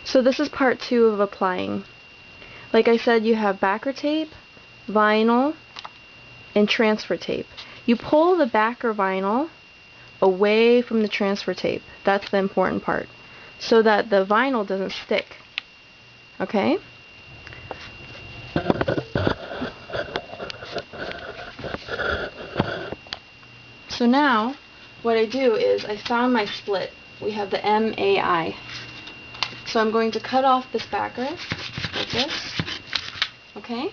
So this is part 2 of applying. Like I said, you have backer tape, vinyl, and transfer tape. You pull the backer vinyl away from the transfer tape. That's the important part, so that the vinyl doesn't stick. Okay? So now, what I do is I found my split. We have the MAI. So I'm going to cut off this backer, like this. Okay?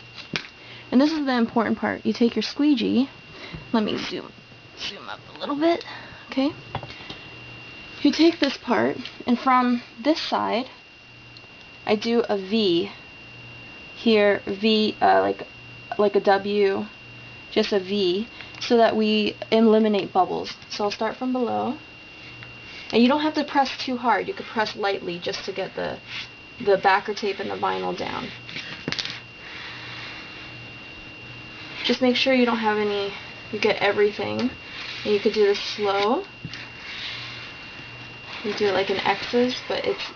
And this is the important part. You take your squeegee. Let me zoom up a little bit. Okay? You take this part, and from this side, I do a V. Here, V, like a W, just a V, so that we eliminate bubbles. So I'll start from below. And you don't have to press too hard. You could press lightly just to get the backer tape and the vinyl down. Just make sure you don't have any, you get everything. And you could do this slow. You do it like in X's, but it's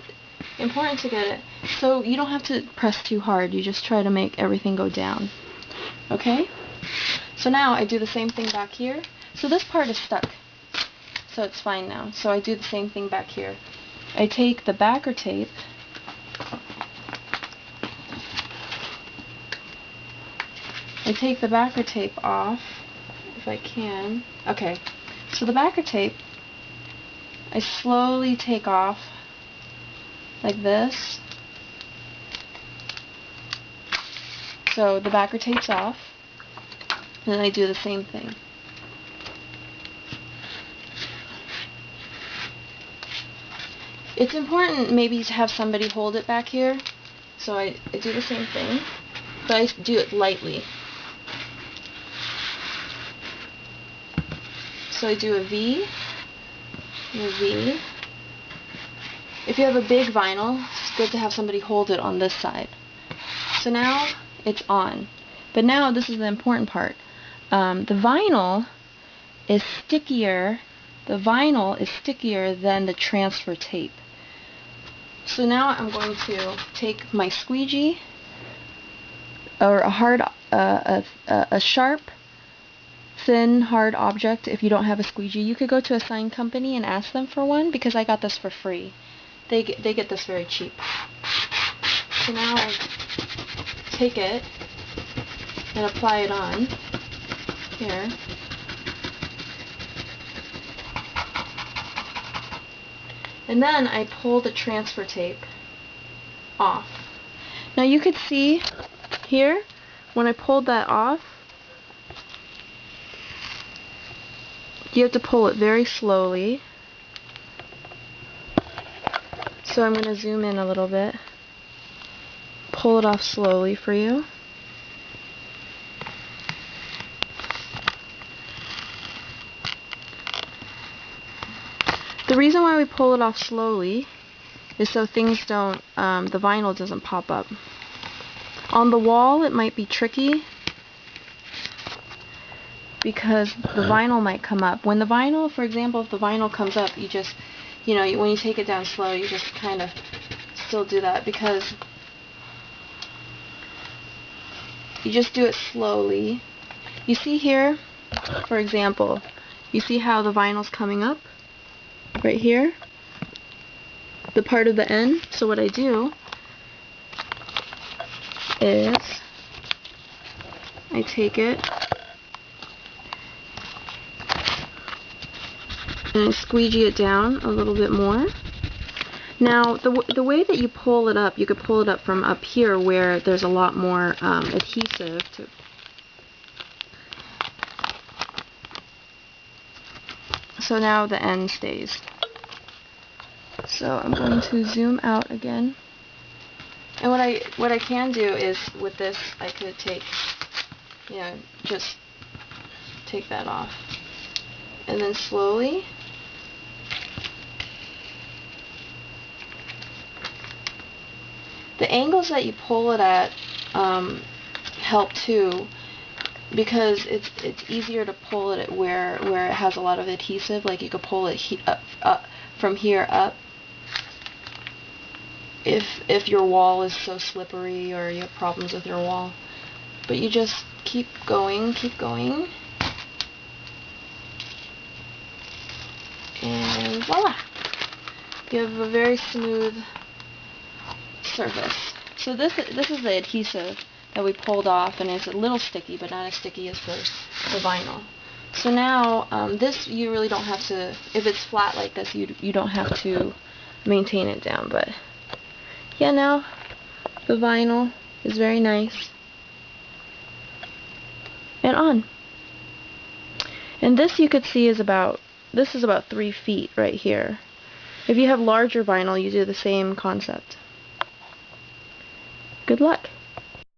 important to get it. So you don't have to press too hard. You just try to make everything go down. Okay? So now I do the same thing back here. So this part is stuck. So it's fine now. So I do the same thing back here. I take the backer tape, off, if I can. Okay, so the backer tape, I slowly take off, like this. So the backer tape's off, and then I do the same thing. It's important maybe to have somebody hold it back here, so I do the same thing, but I do it lightly. So I do a V, and a V. If you have a big vinyl, it's good to have somebody hold it on this side. So now it's on. But now this is the important part. The vinyl is stickier than the transfer tape. So now I'm going to take my squeegee, or a sharp, thin, hard object. If you don't have a squeegee, you could go to a sign company and ask them for one, because I got this for free. They get this very cheap. So now I take it and apply it on here. And then I pull the transfer tape off. Now you could see here, when I pulled that off, you have to pull it very slowly. So I'm going to zoom in a little bit. Pull it off slowly for you. The reason why we pull it off slowly is so things don't, the vinyl doesn't pop up. On the wall it might be tricky because the vinyl might come up. When the vinyl, for example, if the vinyl comes up, you just, when you take it down slow, you just kind of still do that, because you just do it slowly. You see here, for example, you see how the vinyl's coming up? Right here, the part of the end. So what I do is I take it and I squeegee it down a little bit more. Now the way that you pull it up, you could pull it up from up here where there's a lot more adhesive to. So now the end stays. So I'm going to zoom out again. And what I can do is, with this, I could take, just take that off. And then slowly the angles that you pull it at help too, because it's easier to pull it at where it has a lot of adhesive. Like you could pull it up from here up. if your wall is so slippery or you have problems with your wall. But you just keep going, and voila! You have a very smooth surface. So this is the adhesive that we pulled off, and it's a little sticky, but not as sticky as the vinyl. So now this you really don't have to, if it's flat like this, you don't have to maintain it down. But yeah, now the vinyl is very nice and on. And this you could see is about 3 feet right here. If you have larger vinyl, you do the same concept. Good luck.